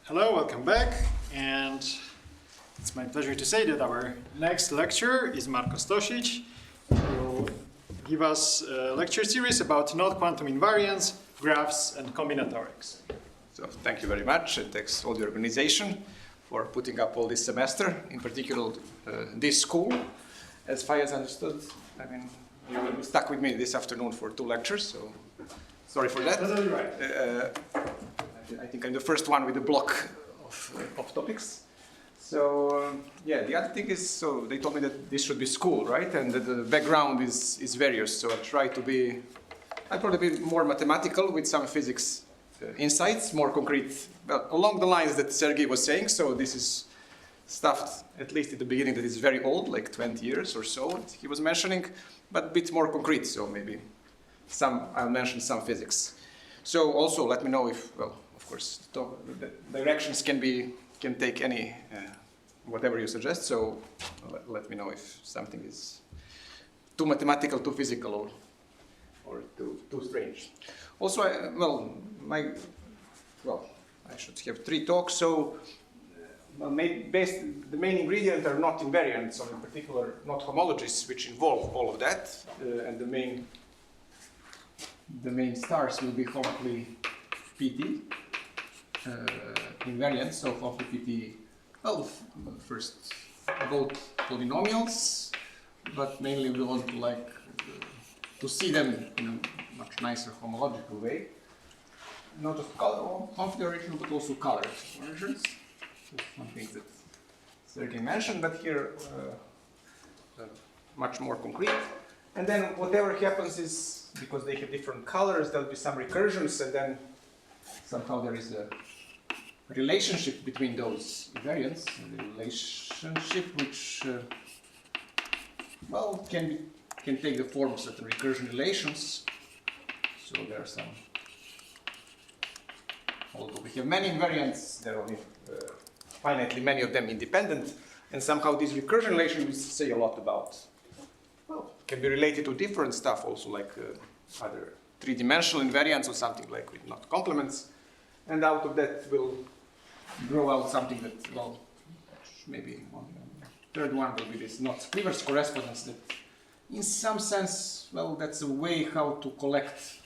Hello, welcome back, and it's my pleasure to say that our next lecturer is Marko Stosic, who will give us a lecture series about non-quantum invariants, graphs, and combinatorics. So thank you very much, and thanks all the organization for putting up all this semester, in particular this school. As far as I understood, I mean, you stuck with me this afternoon for 2 lectures, so sorry for that. Totally right. I think I'm the first one with a block of topics. So yeah, the other thing is, so they told me that this should be school, right? And that the background is various. So I'll probably be more mathematical with some physics insights, more concrete, well, along the lines that Sergey was saying. So this is stuff, at least at the beginning, that is very old, like 20 years or so, he was mentioning, but a bit more concrete. So maybe I'll mention some physics. So also let me know if, well, of course, the directions can take any, whatever you suggest. So let me know if something is too mathematical, too physical, or too strange. Also, I should have 3 talks. So the main ingredients are not invariants, so in particular not homologies, which involve all of that, and the main stars will be hopefully PT, invariants, so hopefully PT, well, first both polynomials, but mainly we want to see them in a much nicer homological way. Not just configuration, but also colored versions. One thing that Sergey mentioned, but here much more concrete. And then whatever happens is, because they have different colors, there'll be some recursions, and then somehow there is a relationship between those invariants, a relationship which, can take the form of certain recursion relations. So there are some, although we have many invariants, there are only finitely many of them independent, and somehow these recursion relations say a lot about, well, can be related to different stuff also, like other 3-dimensional invariants or something like with not complements, and out of that will grow out something that, well, maybe on the 3rd one will be this not Cleaver's correspondence that in some sense, well, that's a way how to collect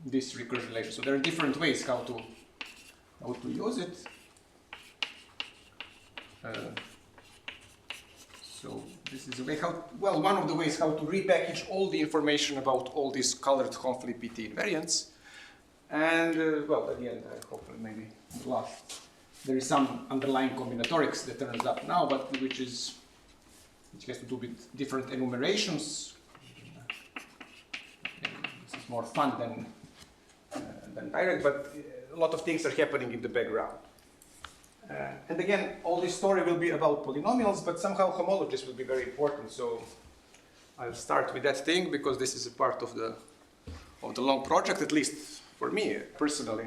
this recursion relation. So there are different ways how to use it. So this is a way one of the ways how to repackage all the information about all these colored Hopefully PT invariants. And at the end, hopefully maybe last, there is some underlying combinatorics that turns up now, but which has to do with different enumerations. This is more fun than direct, but a lot of things are happening in the background. And again, all this story will be about polynomials, but somehow homologies will be very important. So I'll start with that thing because this is a part of the long project, at least for me personally.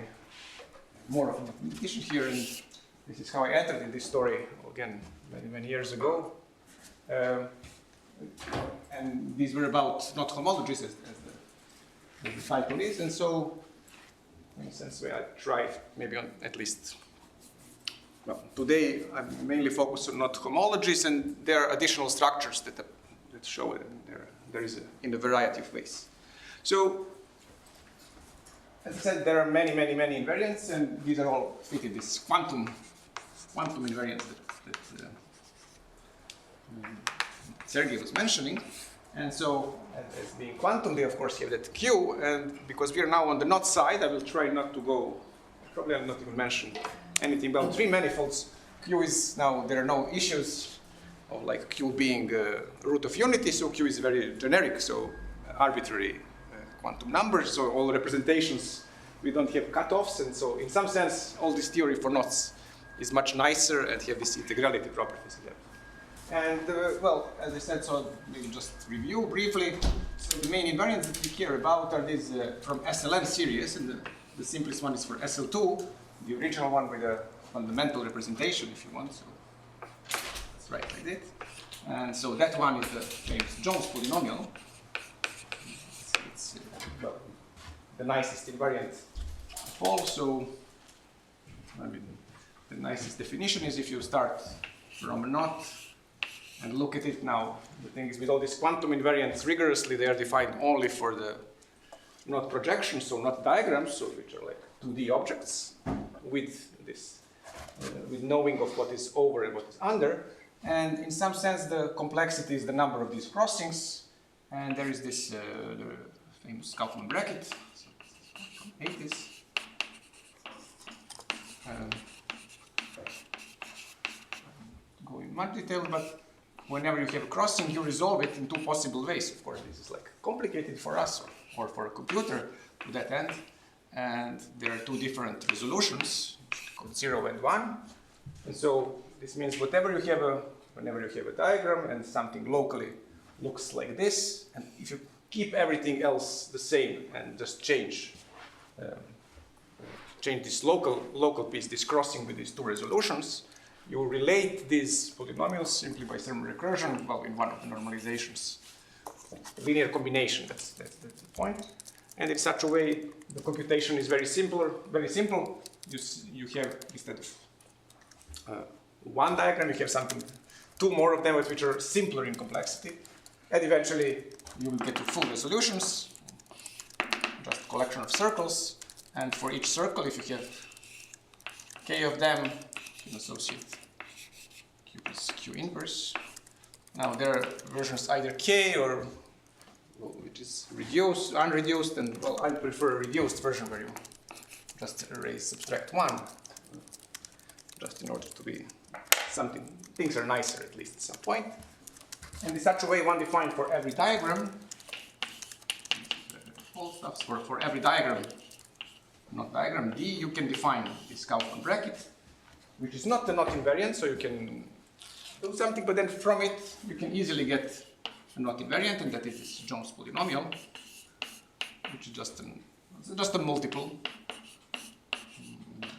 More of a mathematician here, and this is how I entered in this story again many years ago. And these were about not homologies as the cycle is, and so in a sense I try maybe on at least. Well, today I'm mainly focused on not homologies, and there are additional structures that show it. There is in a variety of ways. So, as I said, there are many invariants, and these are all fitted this quantum invariants that Sergey was mentioning. And so, as being quantum, they of course have that Q, and because we are now on the not side, I will try not to go. Probably I'll not even mention anything about 3 manifolds. Q is now, there are no issues of like Q being root of unity, so Q is very generic, so arbitrary quantum numbers, so all representations, we don't have cutoffs, and so in some sense, all this theory for knots is much nicer and have these integrality properties there. And as I said, so maybe just review briefly. So the main invariants that we care about are these from SLN series, and the simplest one is for SL2, the original one with a fundamental representation, if you want. So let's write like that. And so that one is the famous Jones polynomial. It's the nicest invariant of all. So I mean, the nicest definition is if you start from a knot and look at it now. The thing is, with all these quantum invariants rigorously, they are defined only for the knot projections, so not diagrams, so which are like 2D objects with this, with knowing of what is over and what is under. And in some sense, the complexity is the number of these crossings. And there is this the famous Kaufman bracket, so from 80s. Go in much detail, but whenever you have a crossing, you resolve it in two possible ways. Of course, this is like complicated for us or for a computer to that end. And there are two different resolutions, called 0 and 1. And so this means whenever you have a diagram and something locally looks like this, and if you keep everything else the same and just change this local piece, this crossing with these two resolutions, you relate these polynomials simply by thermal recursion, well, in one of the normalizations. Linear combination, that's the point. And in such a way, the computation is very simple. You have, instead of one diagram, you have two more of them which are simpler in complexity. And eventually, you will get to full resolutions, just a collection of circles. And for each circle, if you have k of them, you can associate q plus q inverse. Now there are versions either k or which is reduced, unreduced, and well, I prefer a reduced version where you just subtract 1, just in order to be something. Things are nicer at least at some point. And in such a way, one defined for every diagram, for every diagram, not diagram D, you can define this Kaufman bracket, which is not the knot invariant, so you can do something, but then from it you can easily get a knot invariant, and that is this Jones polynomial, which is just a multiple.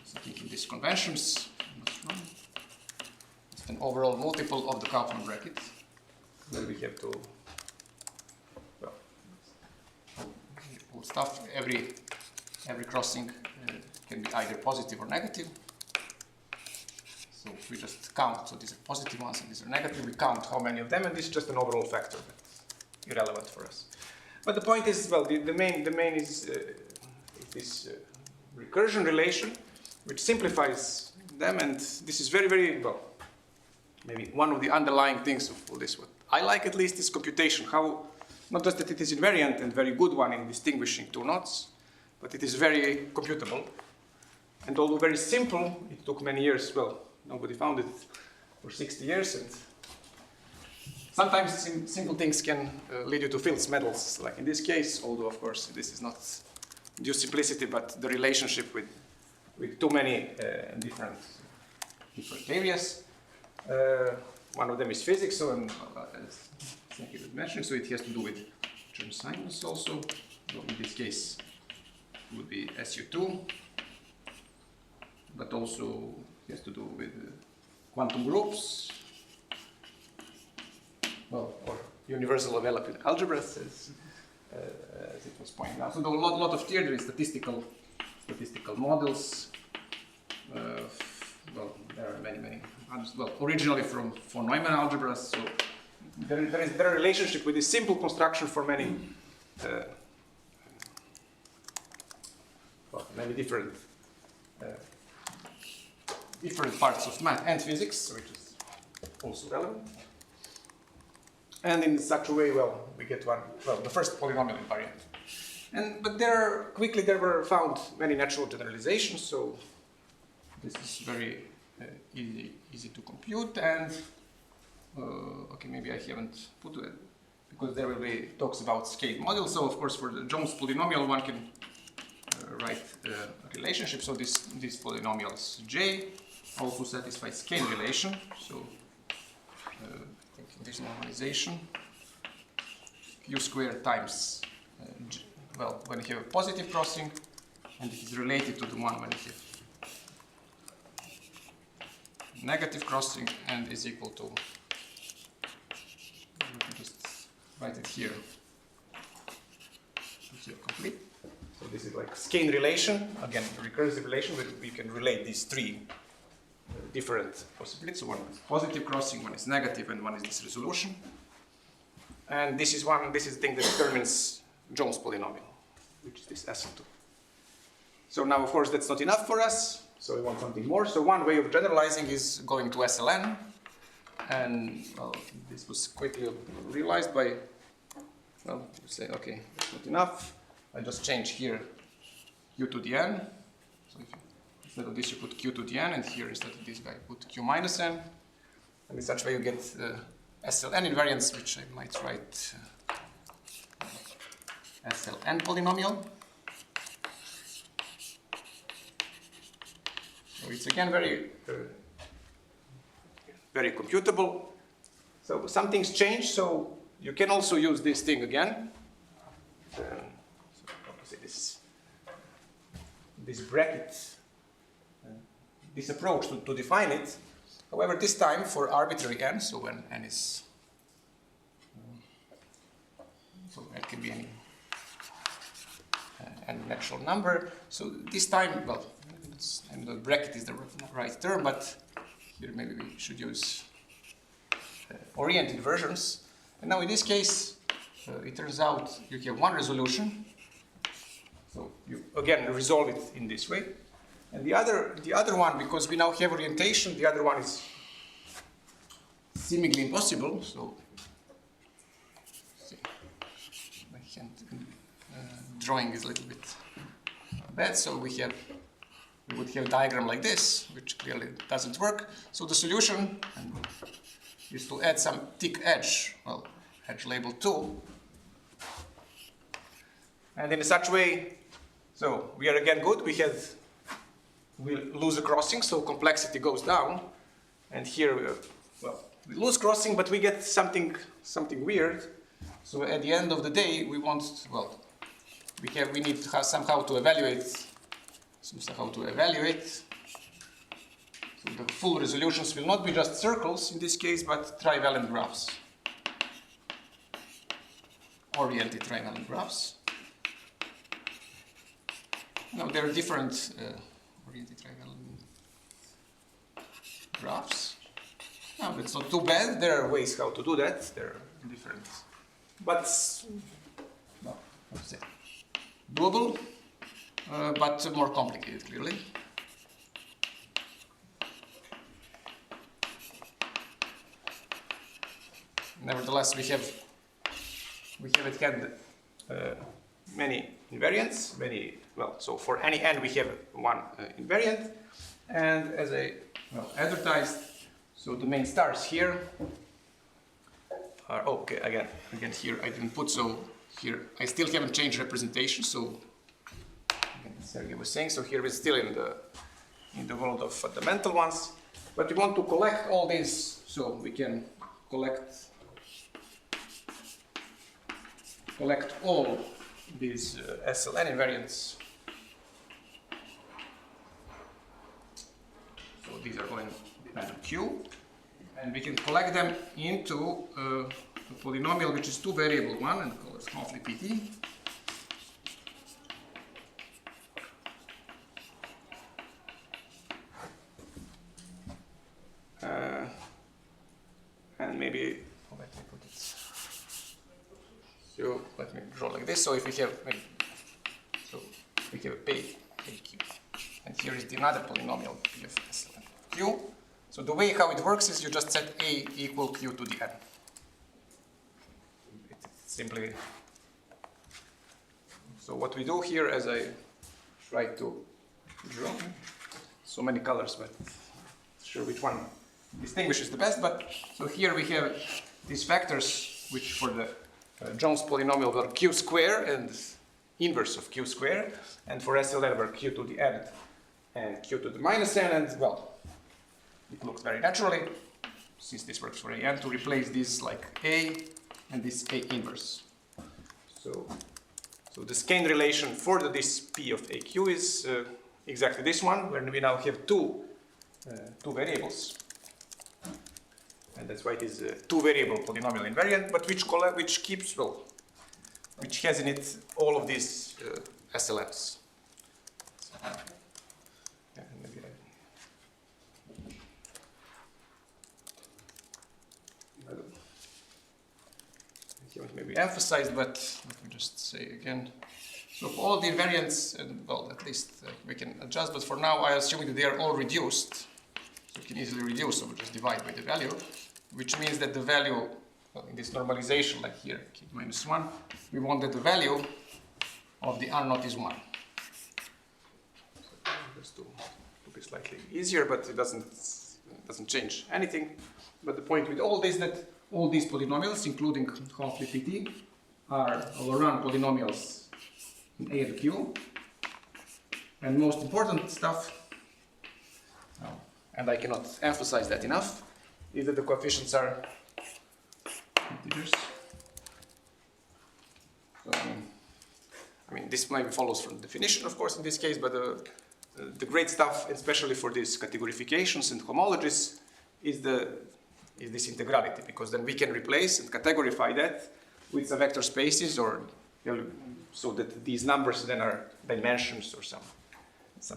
So taking these conventions, it's an overall multiple of the Kaufman bracket, where we have to, well, all stuff. Every crossing can be either positive or negative. So if we just count, so these are positive ones and these are negative, we count how many of them, and this is just an overall factor that's irrelevant for us. But the point is, well, the main is this recursion relation, which simplifies them, and this is very, very, well, maybe one of the underlying things of all this, what I like at least, is computation. How, not just that it is invariant and very good one in distinguishing two knots, but it is very computable. And although very simple, it took many years, well, nobody found it for 60 years, and sometimes simple things can lead you to Fields medals, like in this case, although of course this is not due simplicity, but the relationship with too many different areas. One of them is physics, so as Sneki was mentioning, so it has to do with Chern Simons also. So in this case, it would be SU2, but also has to do with quantum groups, well, or universal developing algebras, as it was pointed out. So there are a lot of theory in statistical models. Well, there are many. Well, originally from Neumann algebras. So there is a relationship with this simple construction for many different parts of math and physics, which is also relevant. And in such a way, well, we get the first polynomial invariant. But there were found many natural generalizations, so this is very easy to compute. And okay, maybe I haven't put it because there will be talks about scale models. So of course, for the Jones polynomial, one can write a relationship. So these polynomials J also satisfy scale relation. So this normalization, Q squared times well, when you have a positive crossing, and it is related to the one when you have negative crossing, and is equal to, we can just write it here, complete. So this is like a skein relation, again, recursive relation, where we can relate these three different possibilities. So one is positive crossing, one is negative, and one is this resolution. And this is the thing that determines Jones polynomial, which is this SL2. So now, of course, that's not enough for us, so we want something more. So one way of generalizing is going to SLN, and well, this was quickly realized by, well, you say, okay, that's not enough. I just change here q to the n. So if you, instead of this, you put q to the n, and here instead of this guy, put q minus n. And in such way, you get SLN invariants, which I might write SLN polynomial. So it's again very computable. So some things change, so you can also use this thing again. So say this bracket, this approach to define it. However, this time for arbitrary n, so when n is, so it can be any natural number. So this time, well, and the bracket is the right term, but here maybe we should use oriented versions. And now in this case, it turns out you have one resolution. So you again resolve it in this way. And the other one, because we now have orientation, the other one is seemingly impossible. So see, my hand drawing is a little bit bad. So we would have a diagram like this, which clearly doesn't work. So the solution is to add some thick edge, well, edge label 2. And in such way, so we are again good. We lose a crossing, so complexity goes down. And here, we lose crossing, but we get something weird. So at the end of the day, we want, well, we need to have somehow to evaluate. So the full resolutions will not be just circles in this case, but trivalent graphs, oriented trivalent graphs. Now there are different oriented trivalent graphs. Now that's not too bad. There are ways how to do that. There are different, but well, how to say, doable. But more complicated, clearly. Nevertheless, we have had many invariants. So for any n, we have one invariant. And as I advertised, so the main stars here are okay. Again, here I didn't put, so here I still haven't changed representation. So Sergey was saying, so here we're still in the world of fundamental ones, but we want to collect all these, so we can collect all these SLN invariants. So these are going to Q, and we can collect them into a polynomial which is two-variable one, and call it Hoffly PT. And maybe, let me put it. So let me draw like this. So if we have, so we have a PQ, and here is the another polynomial P of Q. So the way how it works is you just set A equal Q to the n. It's simply. So what we do here, as I try to draw, so many colors, but not sure which one distinguishes the best, but so here we have these factors which for the Jones polynomial were q square and inverse of q square, and for SLN were q to the n and q to the minus n, and well, it looks very naturally, since this works for an, to replace this like A and this A inverse. So the skein relation for this P of AQ is exactly this one, where we now have two variables. And that's why it is a two-variable polynomial invariant, but which keeps, well, which has in it all of these SLMs. Yeah, maybe I haven't maybe emphasized, but let me just say again. So for all the invariants, well, at least we can adjust, but for now I assume that they are all reduced. So we can easily reduce, so we just divide by the value, which means that the value, well, in this normalization, like here, k minus 1, we want that the value of the R naught is 1. So just to be slightly easier, but it doesn't change anything. But the point with all this that all these polynomials, including half-Lie Pt, are Laurent polynomials in A and Q. And most important stuff, and I cannot emphasize that enough, is that the coefficients are integers. So, I mean, this maybe follows from the definition, of course, in this case, but the great stuff, especially for these categorifications and homologies, is this integrality, because then we can replace and categorify that with some vector spaces, or so that these numbers then are dimensions or some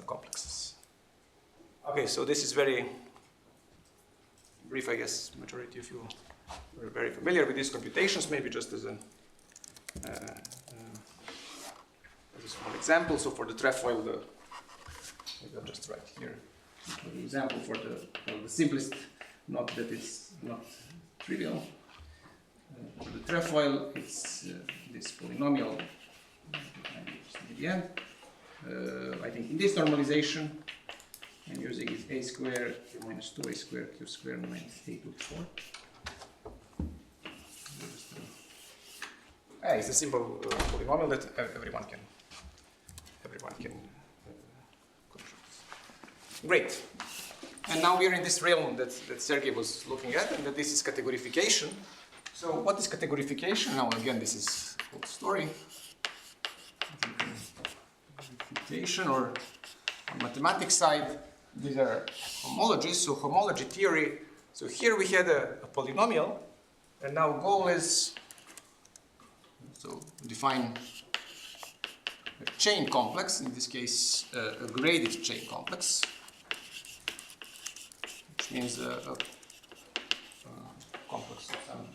complexes. Okay, so this is very brief, I guess. Majority of you are very familiar with these computations. Maybe just as a small example. So for the trefoil, maybe I'll just write here an example for the simplest. Not that it's not trivial. For the trefoil, it's this polynomial. At the end, I think in this normalization, I'm using is a squared q minus 2a squared q squared minus a to the 4. It's a simple polynomial that everyone can control. Great. And now we are in this realm that Sergey was looking at, and that this is categorification. So what is categorification? Now again, this is a whole story. Categorification, or on mathematics side, these are homologies, so homology theory. So here we had a polynomial, and now goal is, so define a chain complex, in this case a graded chain complex, which means a complex of some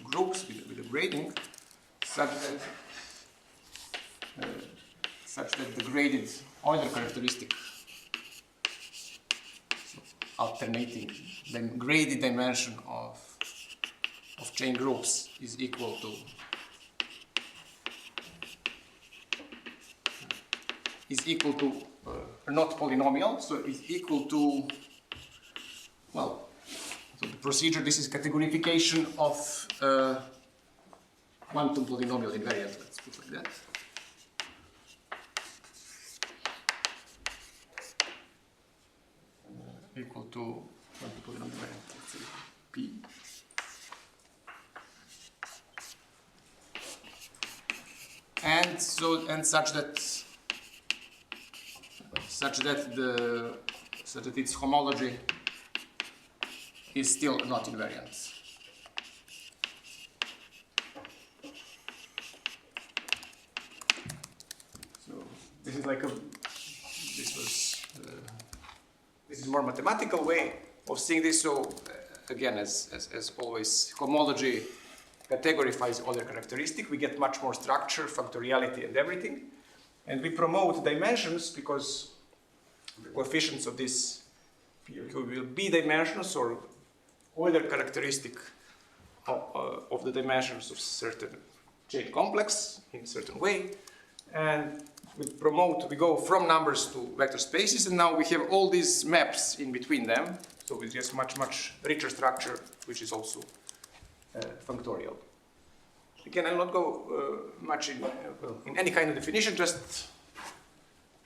groups with a grading such that the graded Euler characteristic, so alternating the graded dimension of chain groups is equal to not polynomial, so is equal to, well, so the procedure, this is categorification of quantum polynomial invariant, let's put it like that. Equal to quantum polynomial invariant, let's say P. And such that its homology is still not invariant. So this is like this is a more mathematical way of seeing this. So again, as always, homology categorifies other characteristics. We get much more structure, factoriality, and everything. And we promote dimensions because the coefficients of this PQ will be dimensions or Euler characteristic of the dimensions of certain chain complex in a certain way. And we go from numbers to vector spaces, and now we have all these maps in between them. So we get much richer structure, which is also functorial. Again, I'll not go much in any kind of definition, just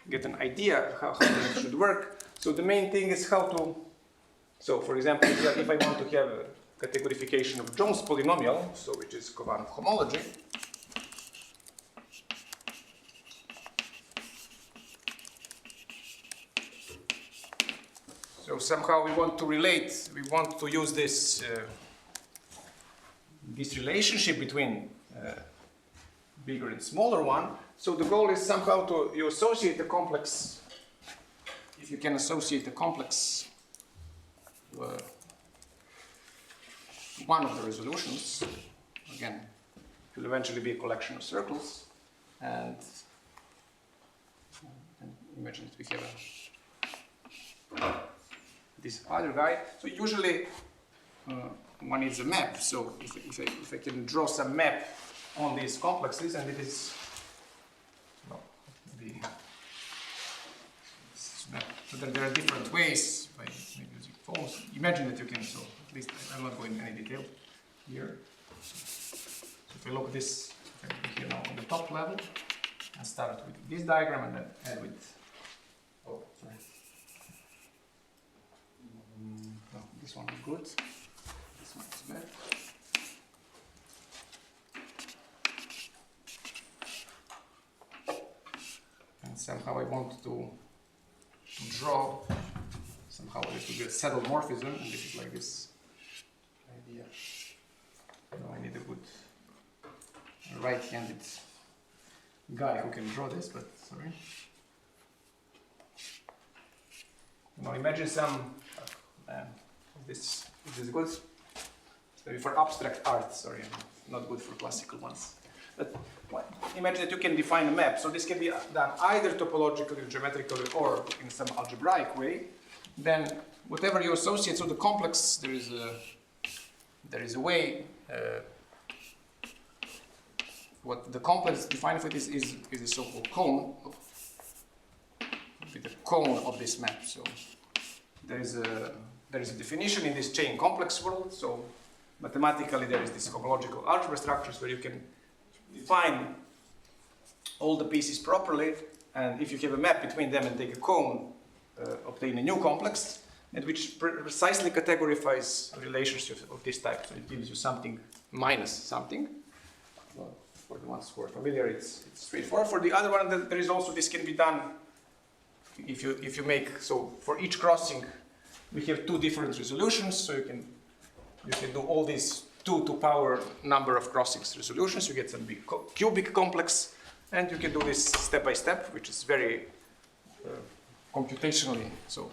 get an idea how it should work. So the main thing is how to, so for example, if I want to have a categorification of Jones polynomial, so which is covariant homology, so somehow we want to use this this relationship between bigger and smaller one. So the goal is somehow to you associate the complex. If you can associate the complex to one of the resolutions, again, it will eventually be a collection of circles. And imagine that we have this other guy. So usually one needs a map. So if I can draw some map on these complexes, and it is so there are different ways by maybe using phones. Imagine that you can. So at least I'm not going into any detail here. So if I look at this here now on the top level, and start with this diagram and then add with. Oh, sorry. No, this one is good. This one is bad. And somehow I want to draw somehow this will be a saddle morphism, and this is like this idea. Now I need a good right-handed guy who can draw this, but sorry. Now imagine some. Is this good? Maybe for abstract art. Sorry, not good for classical ones. But imagine that you can define a map. So this can be done either topologically, geometrically, or in some algebraic way. Then whatever you associate, so the complex, there is a way. What the complex defined for this is a so-called cone, with the cone of this map. So there is a definition in this chain complex world. So mathematically there is this homological algebra structures where you can define all the pieces properly, and if you have a map between them and take a cone, obtain a new complex, and which precisely categorifies relationships of this type. So it gives you something minus something. Well, for the ones who are familiar, it's straightforward. For the other one, there is also, this can be done if you make, so for each crossing we have two different resolutions, so you can do all these 2 to power number of crossings resolutions. You get some big cubic complex, and you can do this step by step, which is very computationally. So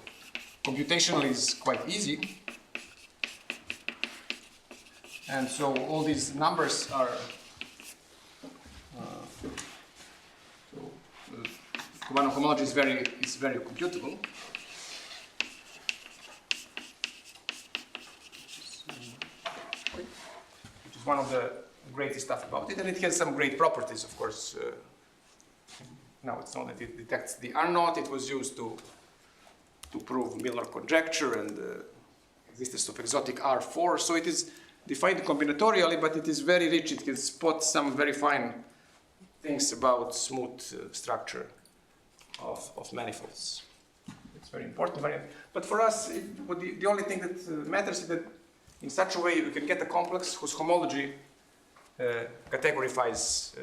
computationally is quite easy, and so all these numbers are. Combinatorics homology is very computable. One of the greatest stuff about it, and it has some great properties, of course. Now it's not that it detects the R0, it was used to prove Miller conjecture and the existence of exotic R4, so it is defined combinatorially, but it is very rich. It can spot some very fine things about smooth structure of manifolds. It's very important. But for us, the only thing that matters is that in such a way, you can get a complex whose homology categorifies,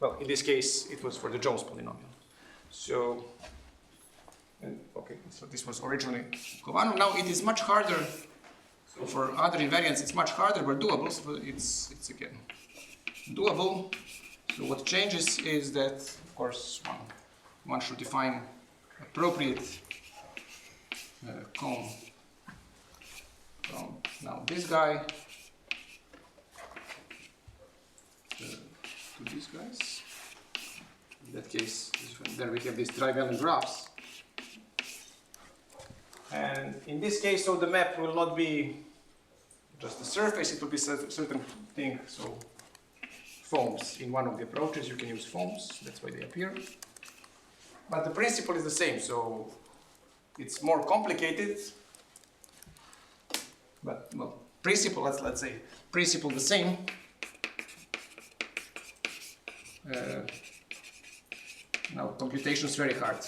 well, in this case, it was for the Jones polynomial. So, okay, so this was originally Kovanov. Now it is much harder. So for other invariants, it's much harder, but doable. So it's again doable. So what changes is that, of course, one should define appropriate cone. From now this guy to these guys. In that case, then we have these trivalent graphs. And in this case, so the map will not be just the surface, it will be certain thing. So foams in one of the approaches, you can use foams, that's why they appear. But the principle is the same, so it's more complicated. But, well, principle, let's say, principle the same. Now, computation is very hard.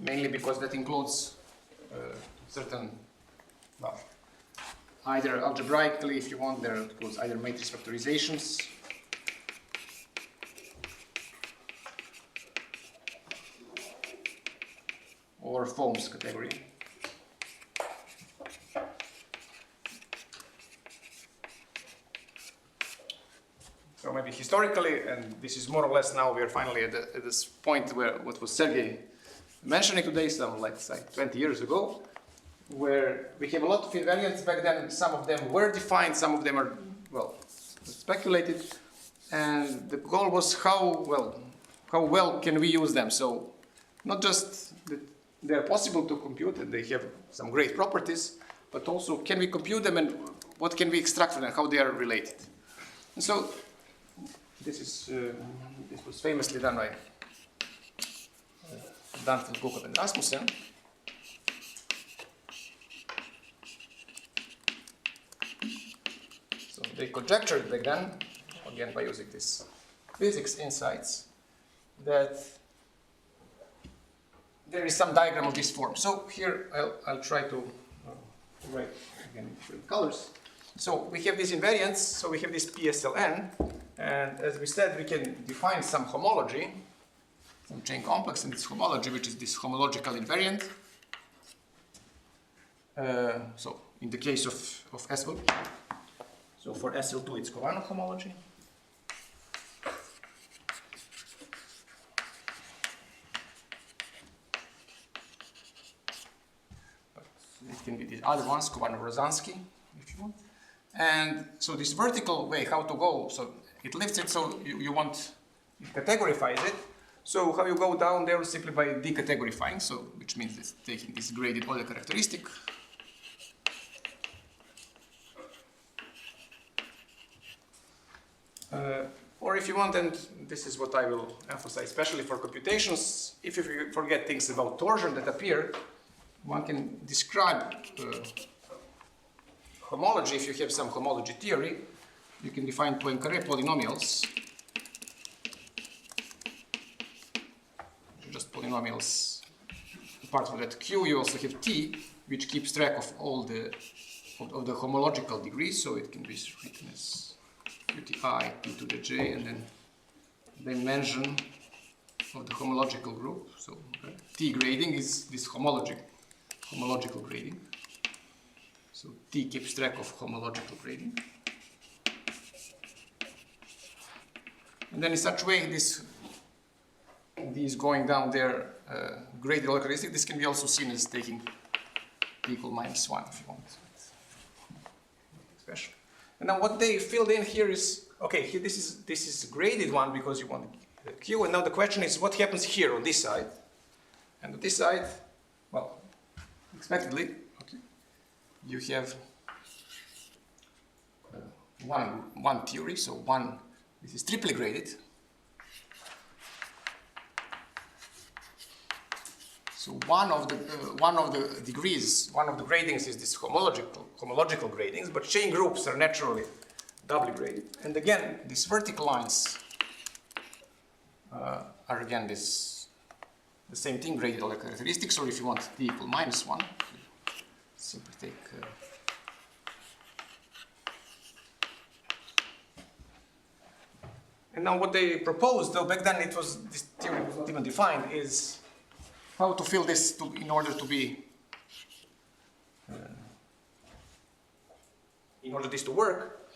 Mainly because that includes certain, well, either algebraically, if you want, there includes either matrix factorizations, or foams category. maybe historically, and this is more or less now we are finally at this point where what was Sergey mentioning today, some like 20 years ago, where we have a lot of invariants back then. Some of them were defined, some of them are, well, speculated, and the goal was how well can we use them. So not just that they are possible to compute and they have some great properties, but also can we compute them and what can we extract from them, how they are related. And so this was famously done by Dante, Gokov, and Rasmussen. So they conjectured back then, again by using these physics insights, that there is some diagram of this form. So here I'll try to write again in different colors. So we have these invariants, so we have this PSLN, and as we said, we can define some homology, some chain complex in this homology, which is this homological invariant. So in the case of SL, so for SL2 it's Covalent homology. But it can be these other ones, Covalent-Rosansky, if you want. And so this vertical way, how to go, so it lifts it, so you want, it categorifies it. So how you go down there is simply by decategorifying, so which means it's taking this graded order characteristic. Or if you want, and this is what I will emphasize, especially for computations, if you forget things about torsion that appear, one can describe homology. If you have some homology theory, you can define Poincaré polynomials. Just polynomials. Apart from that Q, you also have T, which keeps track of all the homological degrees. So it can be written as QTI, P to the J, and then dimension of the homological group. So T grading is this homological grading. So T keeps track of homological grading. And then in such way, these going down there, graded order characteristic, this can be also seen as taking T equal minus 1 if you want. Special. And now what they filled in here is, okay, here this is graded one because you want the Q, and now the question is what happens here on this side? And on this side, well, expectedly, okay, you have one theory, so this is triply graded. So one of the degrees, one of the gradings is this homological gradings, but chain groups are naturally doubly graded. And again, these vertical lines are again the same thing, graded order characteristics, or if you want T equal minus 1, simply take and now what they proposed, though back then this theory was not even defined, is how to fill this in order to be, in order this to work.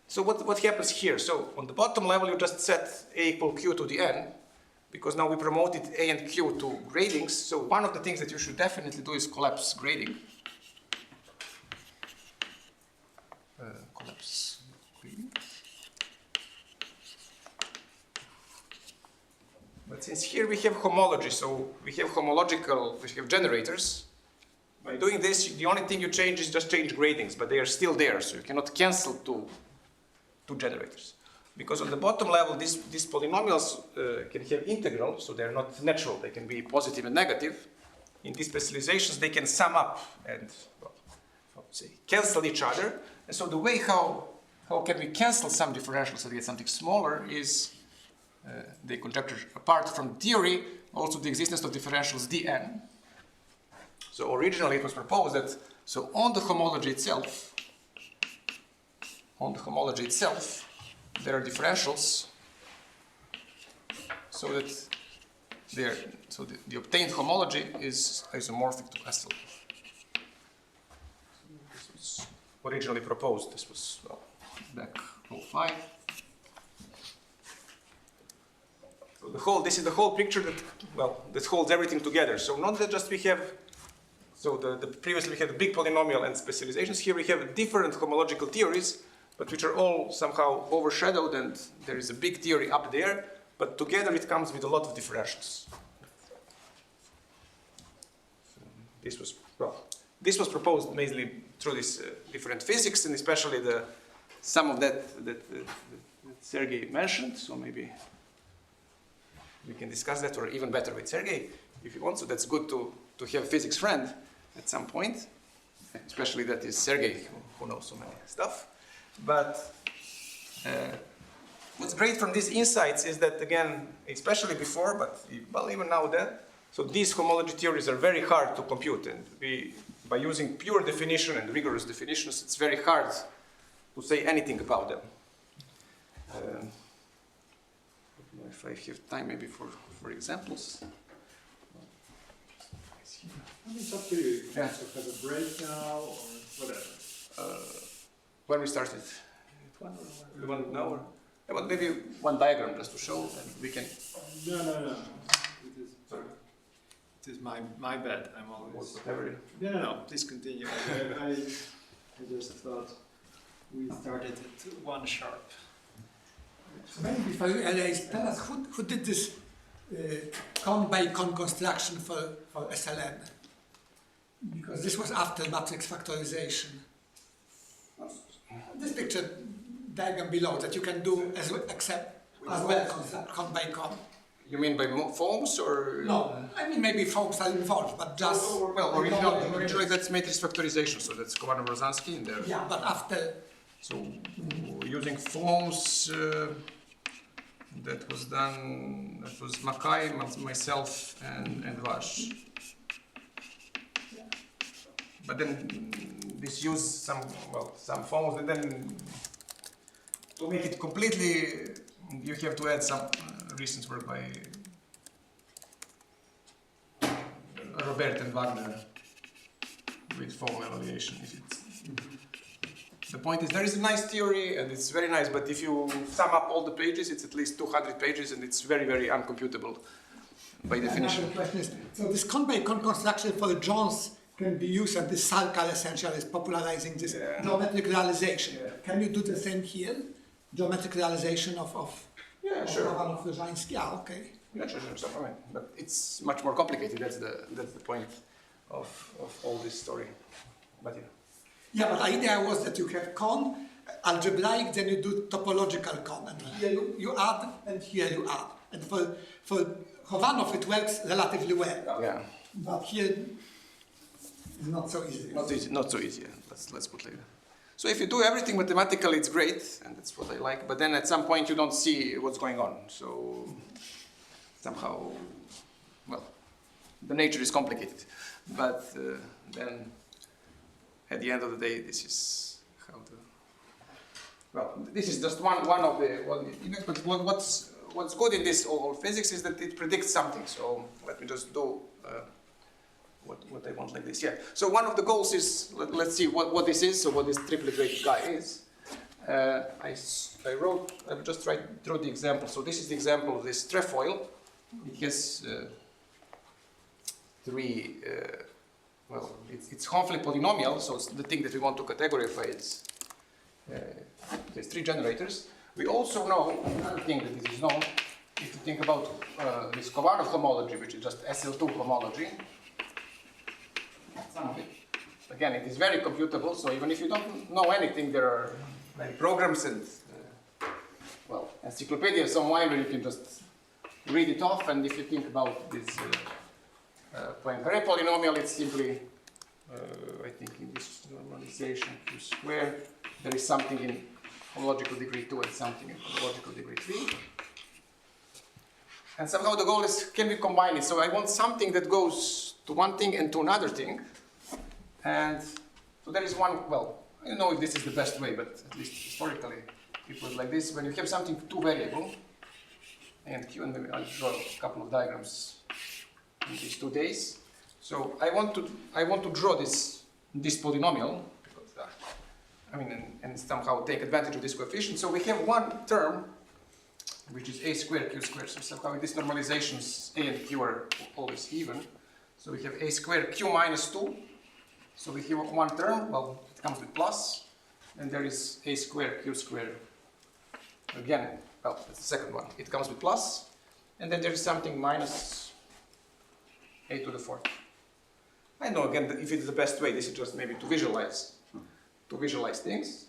So what happens here? So on the bottom level, you just set A equal Q to the N, because now we promoted A and Q to gradings. So one of the things that you should definitely do is collapse grading. Collapse grading. But since here we have homology, so we have generators. By doing this, the only thing you change is just change gradings, but they are still there, so you cannot cancel two generators. Because on the bottom level, these polynomials can have integral, so they're not natural, they can be positive and negative. In these specializations, they can sum up and say, cancel each other. And so the way how can we cancel some differentials and get something smaller is they conjecture, apart from theory, also the existence of differentials dn. So originally it was proposed that, so on the homology itself, there are differentials, so that the obtained homology is isomorphic to SL. This was originally proposed. This was back 05. this is the whole picture that, well, that holds everything together. So not that just we have, so previously we had the big polynomial and specializations. Here we have different homological theories, but which are all somehow overshadowed, and there is a big theory up there, but together it comes with a lot of differentials. So this was proposed mainly through this different physics, and especially some of that Sergei mentioned. So maybe we can discuss that, or even better with Sergei if you want. So that's good to have a physics friend at some point, especially that is Sergei who knows so many stuff. But what's great from these insights is that, again, especially before, but well, even now that, so these homology theories are very hard to compute, and by using pure definition and rigorous definitions, it's very hard to say anything about them. If I have time, maybe for examples. It's up to you. You can also have a break now or whatever. When we started? One hour? Well, maybe one diagram just to show, and we can. No. It is my bad. I'm always. Whatever. No. Please continue. I just thought we started at 1 sharp. So maybe before you erase, tell us who did this con by con construction for SLN? Because this was after matrix factorization. This picture diagram below that you can do as well con by con. You mean by forms or? No, I mean maybe forms are involved, but just. Well, originally that's matrix factorization, so that's Kowanov-Rozansky in there. Yeah, but after. So using forms, that was done. That was Makai, myself, and Vash. But then this used some forms, and then to make it completely, you have to add some recent work by Robert and Wagner with form evaluation. The point is, there is a nice theory, and it's very nice, but if you sum up all the pages, it's at least 200 pages, and it's very, very uncomputable by definition. Another question is, so this con by con construction for the Jones can be used, and this Sarkar essentially is popularizing this geometric realization. Yeah. Can you do the same here? Geometric realization of Sure. Kowanov-Rozansky? Yeah, okay. Yeah, sure. But it's much more complicated. That's the point of all this story. But yeah. Yeah, but the idea was that you have con, algebraic, then you do topological con, and here you add, and here you add. And for Chowanov it works relatively well. Yeah. But here it's not so easy. Not so easy. Let's put like that. So if you do everything mathematically, it's great, and that's what I like. But then at some point you don't see what's going on. So somehow, well, the nature is complicated. But then at the end of the day, this is how the. Well, this is just one of the. But what's good in this all physics is that it predicts something. So let me just do. What I want like this, yeah. So one of the goals is, let's see what this is, so what this triplet weighted guy is. I just drew the example. So this is the example of this trefoil. It has three, it's Homfle polynomial, so it's the thing that we want to categorize. There's 3 generators. We also know, another thing that is known, if you think about this Kowanov homology, which is just SL2 homology, some of it. Again, it is very computable, so even if you don't know anything, there are many programs and, encyclopedias somewhere where you can just read it off, and if you think about this Poincare polynomial, it's simply, I think in this normalization Q squared, there is something in homological degree 2 and something in homological degree 3. And somehow the goal is, can we combine it? So I want something that goes to one thing and to another thing. And so there is one, I don't know if this is the best way, but at least historically it was like this. When you have something 2 variable, and Q, and maybe I'll draw a couple of diagrams in these 2 days. So I want to draw this polynomial, because, and somehow take advantage of this coefficient. So we have one term, which which is a squared q squared. So somehow in these normalizations, a and q are always even. So we have a squared q minus 2. So we have one term, well, it comes with plus. And there is a squared q squared. Again, well, that's the second one. It comes with plus. And then there is something minus a to the fourth. I know, again, if it's the best way, this is just maybe to visualize things.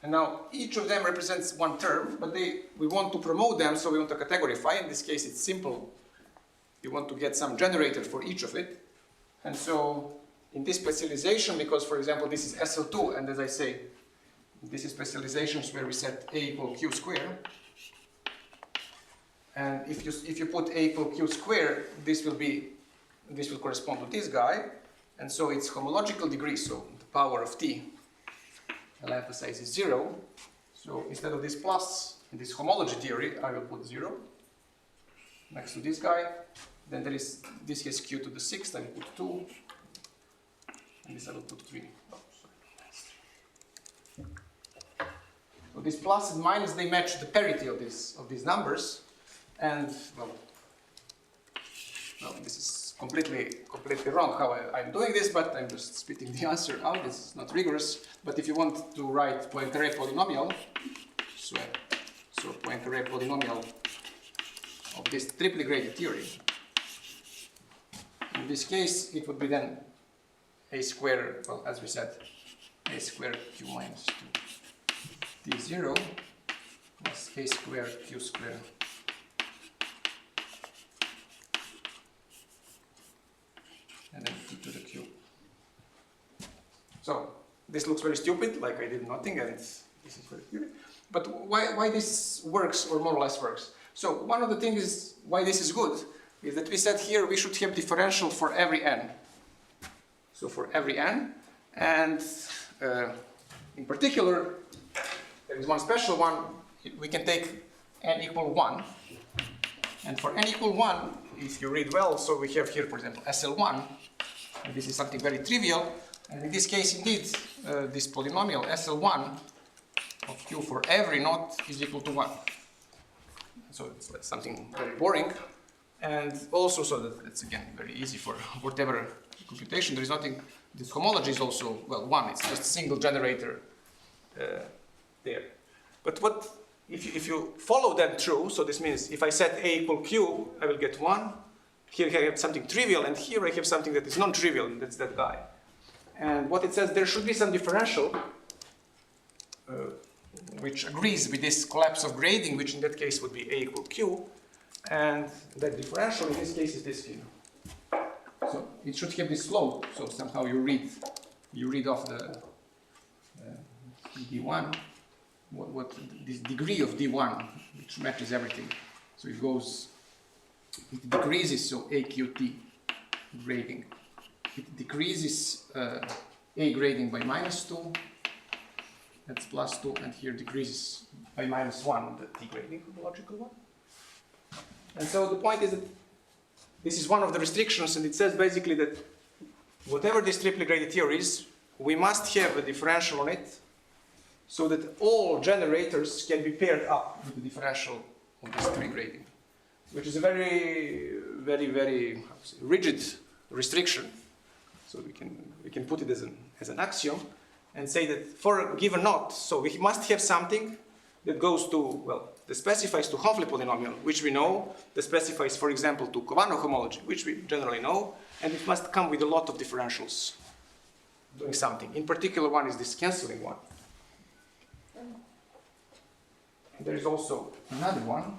And now each of them represents one term, but we want to promote them, so we want to categorify. In this case, it's simple. You want to get some generator for each of it. And so in this specialization, because for example, this is SL2, and as I say, this is specializations where we set a equal q squared. And if you put a equal q squared, this will correspond to this guy. And so its homological degree, so the power of t, I'll emphasize, is 0. So instead of this plus in this homology theory, I will put 0 next to this guy. Then there is, this has q to the 6th, I will put 2. And this I will put 3. Oh, sorry. So this plus and minus, they match the parity of these numbers. And, well, this is completely wrong how I'm doing this, but I'm just spitting the answer out. This is not rigorous. But if you want to write Poincare polynomial, so Poincare polynomial of this triply graded theory, in this case, it would be then a square, well, as we said, a square q minus 2 t0 plus a square q square and then t to the q. So this looks very stupid, like I did nothing, and this is very stupid. But why this works, or more or less works? So one of the things is why this is good is that we said here we should have differential for every n. So for every n, and in particular, there is one special one. We can take n equal 1, and for n equal 1, if you read well, so we have here, for example, SL1, and this is something very trivial, and in this case, indeed, this polynomial SL1 of q for every knot is equal to 1. So it's like something very boring, and also so that it's again very easy for whatever computation. There is nothing. This homology is also, well, 1. It's just a single generator there. But what if you follow them through? So this means if I set a equal q, I will get 1. Here I have something trivial, and here I have something that is non-trivial, and that's that guy. And what it says, there should be some differential which agrees with this collapse of grading, which in that case would be a equal q. And that differential in this case is this here. So it should have this slope. So somehow you read off the d1, what this degree of d1, which matches everything. So it goes, it decreases, so AQT grading. It decreases A grading by -2, that's +2, and here decreases by -1, the T grading, the logical one. And so the point is that this is one of the restrictions, and it says basically that whatever this triply graded theory is, we must have a differential on it so that all generators can be paired up with the differential of this tree grading, which is a very, very, very rigid restriction. So we can put it as an axiom and say that for a given knot, so we must have something that goes to, well, that specifies to Hopfle polynomial, which we know, that specifies, for example, to Kovano homology, which we generally know, and it must come with a lot of differentials doing something. In particular, one is this cancelling one. There is also another one,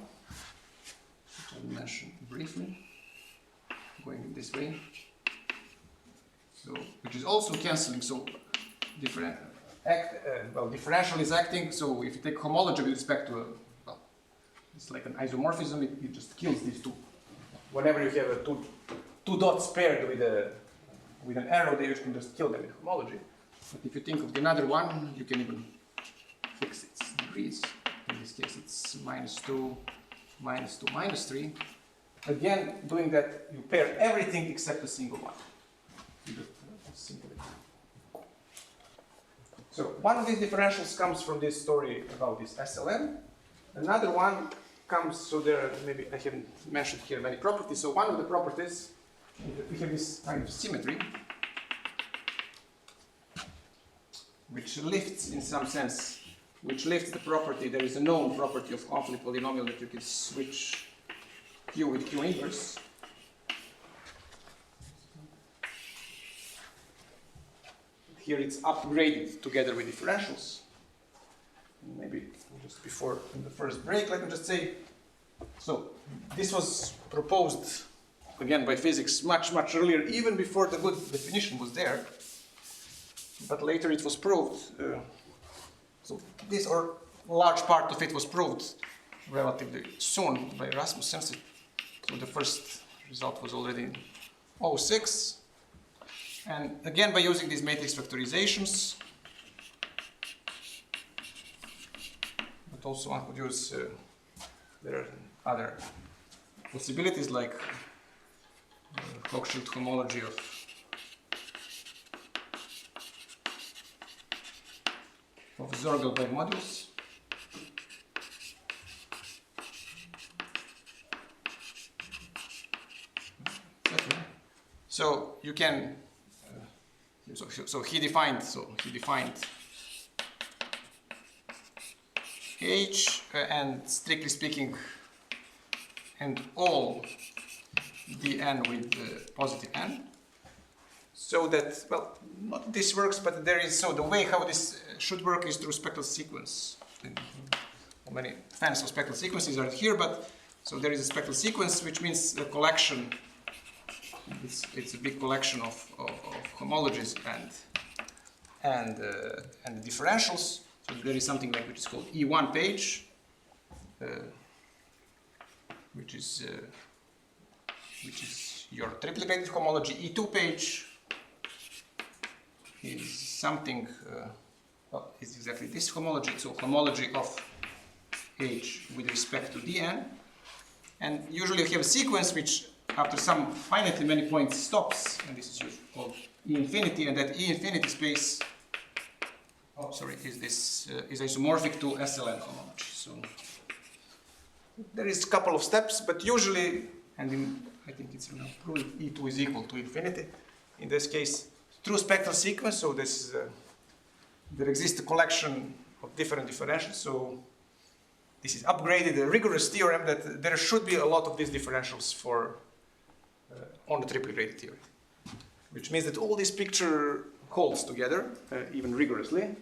which I'll mention briefly, going this way. So, which is also cancelling. So, differential is acting. So, if you take homology with respect to it's like an isomorphism. It just kills these two. Whenever you have two dots paired with an arrow, they can just kill them in homology. But if you think of another one, you can even fix its degrees. In this case, it's -2, -2, -3. Again, doing that, you pair everything except a single one. So one of these differentials comes from this story about this SLN. Another one comes, so there, maybe I haven't mentioned here many properties. So one of the properties is that we have this kind of symmetry, which lifts, in some sense, which lifts the property. There is a known property of conflict polynomial that you can switch Q with Q inverse. Here it's upgraded together with differentials. Maybe just before in the first break, let me just say, so this was proposed again by physics much earlier, even before the good definition was there. But later it was proved. So this, or large part of it, was proved relatively soon by Rasmussen. So the first result was already in 2006. And again, by using these matrix factorizations, but also one could use, there are other possibilities like Hochschild homology of Zorgel by modules. So you can, so he defined H and strictly speaking, and all dn with positive n. So that, well, not this works, but there is, so the way how this should work is through spectral sequence. Many fans of spectral sequences are here, but so there is a spectral sequence, which means a collection. It's a big collection of homologies and differentials. So there is something like which is called E1 page, which is your triplicated homology. E2 page is something, well, it's exactly this homology. So homology of H with respect to dn, and usually you have a sequence which, after some finitely many points, stops, and this is called E infinity, and that E infinity space, oh sorry, is isomorphic to SLN homology. So there is a couple of steps, but usually, and I think it's now proved, E2 is equal to infinity. In this case, through spectral sequence, so this is there exists a collection of different differentials. So this is upgraded, a rigorous theorem that there should be a lot of these differentials for on the triply graded theory, which means that all this picture holds together, even rigorously.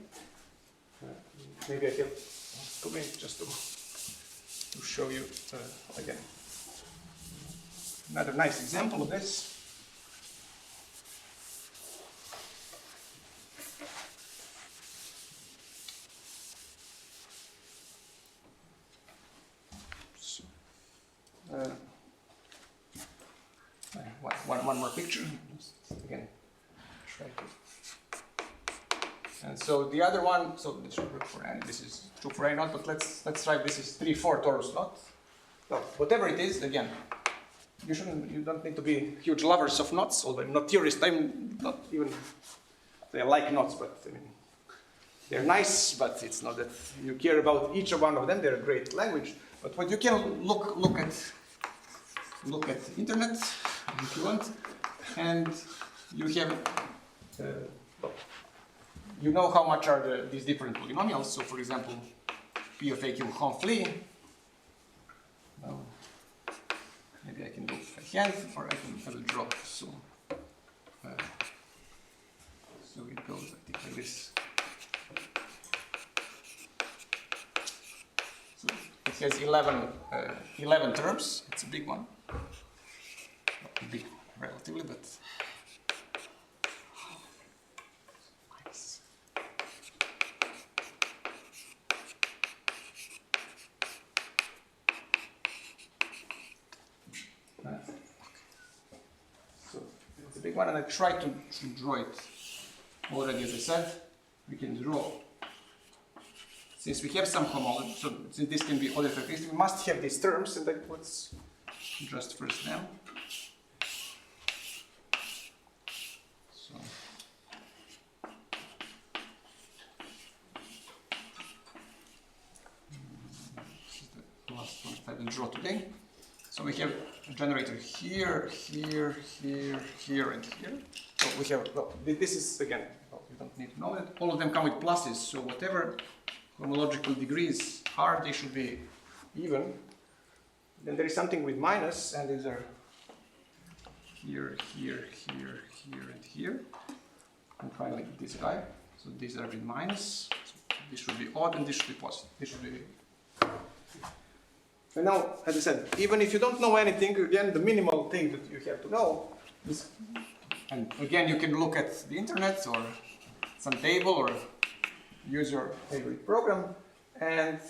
Maybe I have 2 minutes just to show you again another nice example of this. So, one more picture. Just again, try to. And so the other one, so this should work for any. This is true for any knot, but let's try. This is 3/4 torus knot. Well, whatever it is, again, you don't need to be huge lovers of knots. Although I'm not theorist, I'm not even. I like knots, but I mean, they're nice. But it's not that you care about each one of them. They're a great language. But what you can look at internet if you want, and you have. You know how much are these different polynomials. So, for example, P of AQ Honfli. Well, maybe I can do it by hand, or I will draw. So it goes, I think, like this. So it has 11 terms. It's a big one. Not big, relatively, but. So it's a big one, and I tried to draw it already. As I said, we can draw. Since we have some homology, so since this can be other characteristics, we must have these terms, and let's just first them. So last one I will draw today. So we have a generator here, here, here, here, and here. So we have, well, this is, again, well, you don't need to know that. All of them come with pluses, so whatever homological degrees are, they should be even. Then there is something with minus, and these are here, here, here, here, and here. And finally, this guy. So these are with minus. So this should be odd, and this should be positive. This should be. And now, as I said, even if you don't know anything, again, the minimal thing that you have to know is, and again, you can look at the internet or some table or use your favorite program and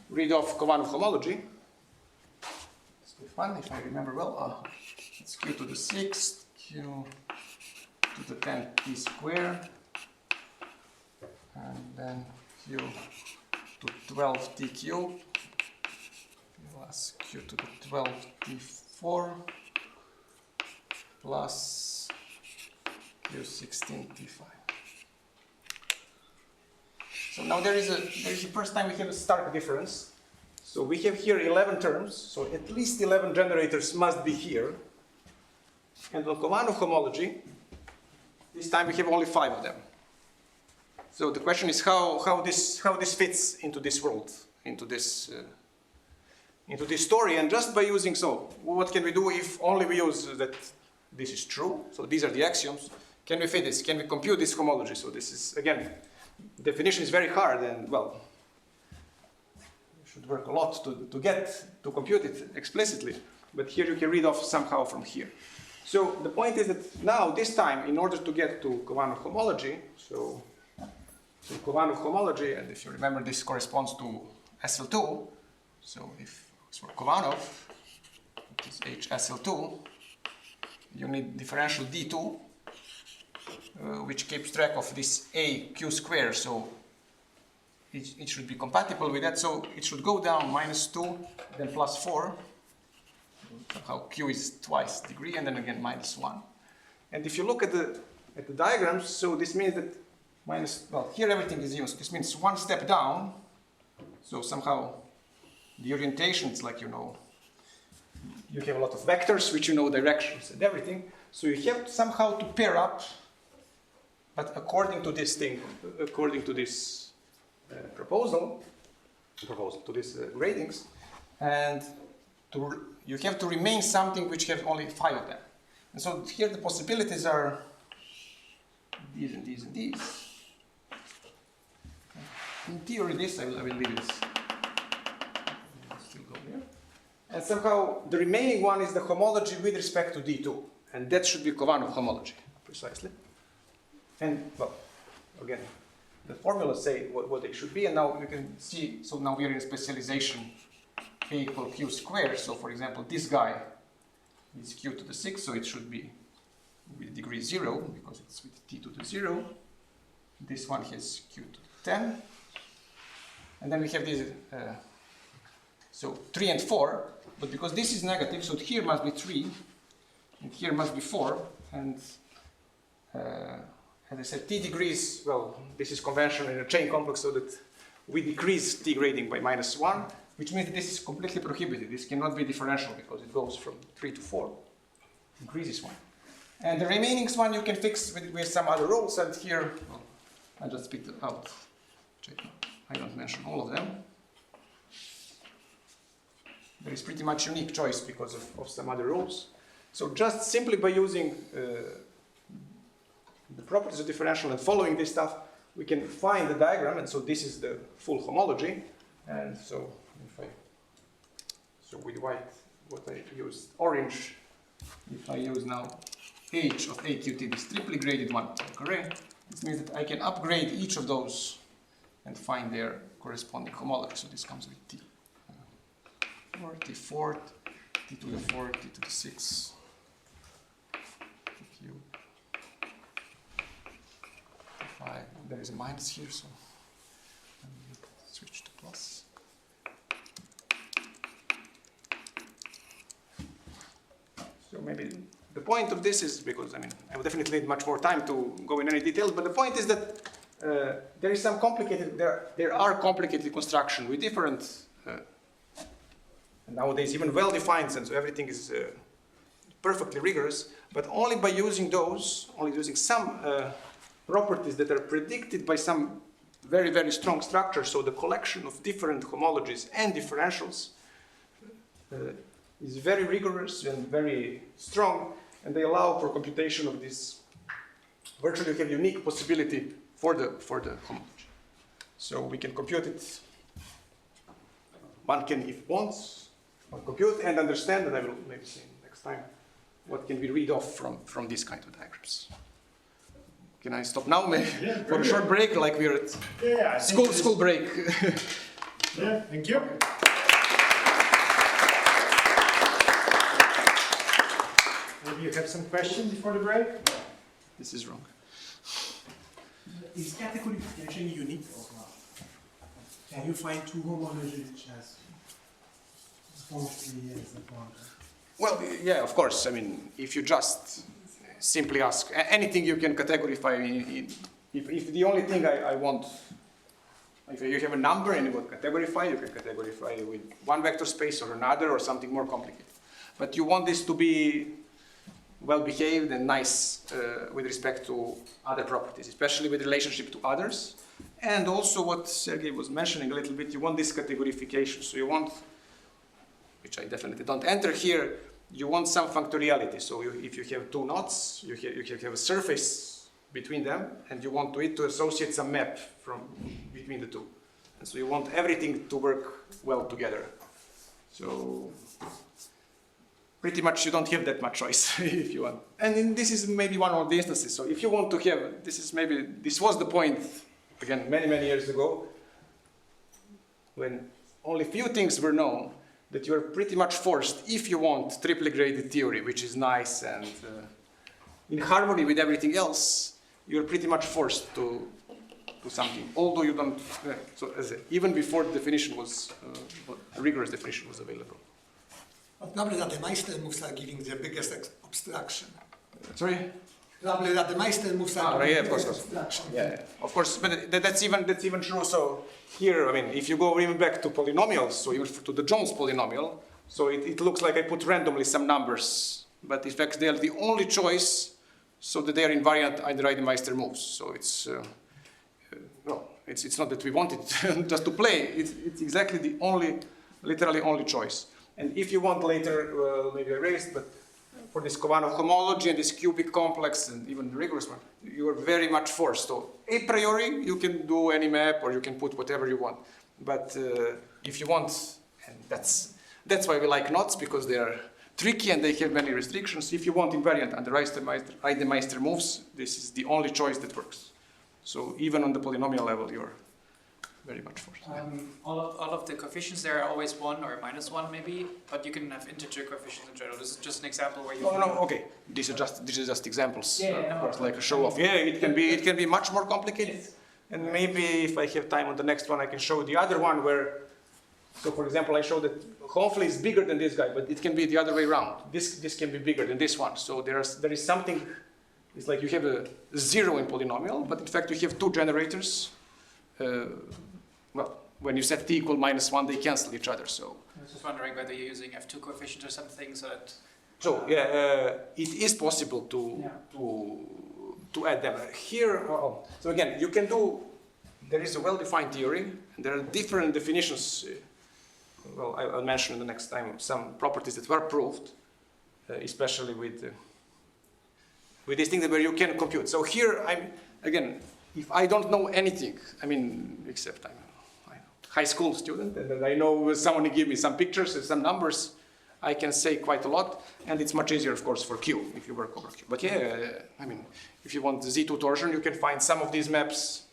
read off Kovanov homology. It's be fun if I remember well. It's q to the 6th, q to the 10th t squared, and then q to 12 t cubed plus q to the 12 t4 plus q 16 t5. So now there is the first time we have a stark difference. So we have here 11 terms, so at least 11 generators must be here. And on Kovanov homology, this time we have only 5 of them. So the question is how this fits into this world, into this story. And just by using, so what can we do if only we use that this is true? So these are the axioms. Can we fit this? Can we compute this homology? So this is, again, definition is very hard, and well, you should work a lot to compute it explicitly. But here you can read off somehow from here. So the point is that now, this time, in order to get to Kovanov homology, so to Kovanov homology, and if you remember, this corresponds to SL2. So if it's for Kovanov, it is HSL2, you need differential D2, which keeps track of this AQ square. So it should be compatible with that. So it should go down -2, then +4. Somehow Q is twice degree, and then again -1. And if you look at the diagrams, so this means that well, here everything is used. This means one step down. So somehow the orientation is like, you have a lot of vectors, which you know directions and everything. So you have somehow to pair up, but according to this thing, according to this proposal to these gradings, and you have to remain something which have only 5 of them. And so here the possibilities are these and these and these. In theory, I will leave this. Still go here. And somehow the remaining one is the homology with respect to D2. And that should be Kovanov homology, precisely. And, well, again, the formulas say what they should be. And now you can see, so now we are in specialization A equal Q squared. So, for example, this guy is Q to the 6, so it should be with degree 0, because it's with T to the 0. This one has Q to the 10. And then we have this, so 3 and 4, but because this is negative, so here must be 3, and here must be 4, and as I said, T degrees, well, this is conventional in a chain complex, so that we decrease T grading by -1, which means that this is completely prohibited. This cannot be differential because it goes from 3 to 4, increases 1. And the remaining one you can fix with some other rules, and here, well, I just picked it out. Check. I don't mention all of them. There is pretty much unique choice because of some other rules. So just simply by using the properties of differential and following this stuff, we can find the diagram, and so this is the full homology. And so with white, what I used orange, if I use now H of AQT, this triply graded one, correct? This means that I can upgrade each of those and find their corresponding homology. So this comes with T. 4, T4, T to the 4, T to the 6, Q, T5. There is a minus here, so let me switch to plus. So maybe the point of this is, because I would definitely need much more time to go in any details, but the point is that there is some complicated, there are complicated construction with different and nowadays even well-defined, and so everything is perfectly rigorous, but only by using those, only using some properties that are predicted by some very, very strong structure, so the collection of different homologies and differentials is very rigorous and very strong, and they allow for computation of this. Virtually, you have unique possibility for the homology. So we can compute it. One can, if wants, compute and understand, and I will maybe see next time what can we read off from these kind of diagrams. Can I stop now, maybe for a short break, like we're at school break? Yeah, thank you. Maybe you have some questions before the break? This is wrong. Is categorification unique or not? Can you find two homologies which has mostly as a pointer? Well, yeah, of course. I mean, if you just simply ask anything, you can categorify. If the only thing I want, if you have a number and you want to categorify, you can categorify with one vector space or another or something more complicated. But you want this to be well-behaved and nice with respect to other properties, especially with relationship to others. And also what Sergey was mentioning a little bit, you want this categorification. So you want, which I definitely don't enter here, you want some functoriality. So if you have two knots, you have a surface between them, and you want it to associate some map from between the two. And so you want everything to work well together. So pretty much you don't have that much choice if you want. And this is maybe one of the instances. So if you want to have, this was the point, again, many, many years ago, when only few things were known, that you're pretty much forced, if you want triply graded theory, which is nice and in harmony with everything else, you're pretty much forced to something, although you don't, even before the definition was, a rigorous definition was available. But probably that the Meister moves are giving the biggest abstraction. Sorry? Probably that the Meister moves are giving the biggest abstraction. Yeah, of course, but that's even true. So here, I mean, if you go even back to polynomials, so even to the Jones polynomial, so it looks like I put randomly some numbers, but in fact they are the only choice, so that they are invariant either Meister moves. So it's well, it's not that we want it just to play. It's exactly the only, literally only choice. And if you want later, well, maybe erased, but for this Kovanov homology and this cubic complex and even the rigorous one, you are very much forced. So a priori, you can do any map or you can put whatever you want. But if you want, and that's why we like knots, because they are tricky and they have many restrictions. If you want invariant under Meister moves, this is the only choice that works. So even on the polynomial level, you're very much forced. All of the coefficients there are always 1 or -1 maybe, but you can have integer coefficients in general. This is just an example where you. No, okay. These are just examples. Yeah, Of course, like a show off. Yeah, it can be much more complicated. Yes. And maybe if I have time on the next one, I can show the other one where. So, for example, I show that Hopefully is bigger than this guy, but it can be the other way around. This can be bigger than this one. So there is something. It's like you have a 0 in polynomial, but in fact you have 2 generators. Well, when you set t equal -1, they cancel each other. So I was just wondering whether you're using F2 coefficient or something so that. So yeah, it is possible to add them here. So again, you can do. There is a well-defined theory, and there are different definitions. Well, I'll mention in the next time some properties that were proved, especially with these things where you can compute. So here, again, if I don't know anything, I mean, except I'm a high school student, and then I know someone give me some pictures and some numbers, I can say quite a lot, and it's much easier, of course, for Q, if you work over Q. But yeah, I mean, if you want the Z2 torsion, you can find some of these maps.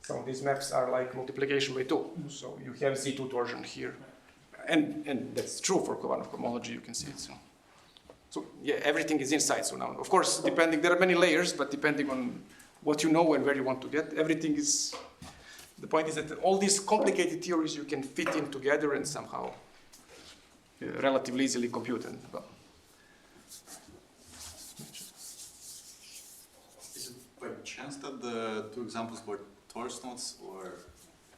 Some of these maps are like multiplication by 2, so you have Z2 torsion here, and that's true for Kovanov homology. You can see it. So yeah, everything is inside. So now, of course, there are many layers, but depending on what you know and where you want to get, everything is. The point is that all these complicated theories you can fit in together and somehow relatively easily compute. And well. Is it by chance that the 2 examples were torse knots, or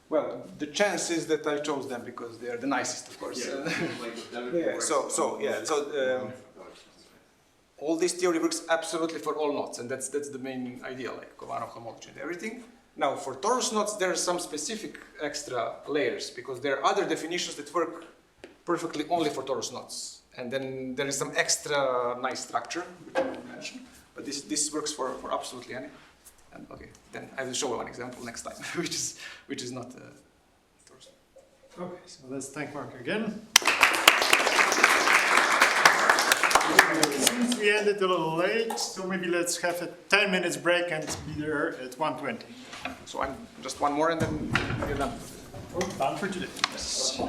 Well, the chance is that I chose them because they are the nicest, of course. All this theory works absolutely for all knots, and that's the main idea, like Kovarov homology and everything. Now, for torus knots, there are some specific extra layers because there are other definitions that work perfectly only for torus knots, and then there is some extra nice structure which I will mention. But this works for absolutely any. And okay, then I will show one example next time, which is not torus. Okay, so let's thank Mark again. Since we ended a little late, so maybe let's have a 10 minutes break and be there at 1:20. So I'm just one more and then we're done. Done for today. Yes.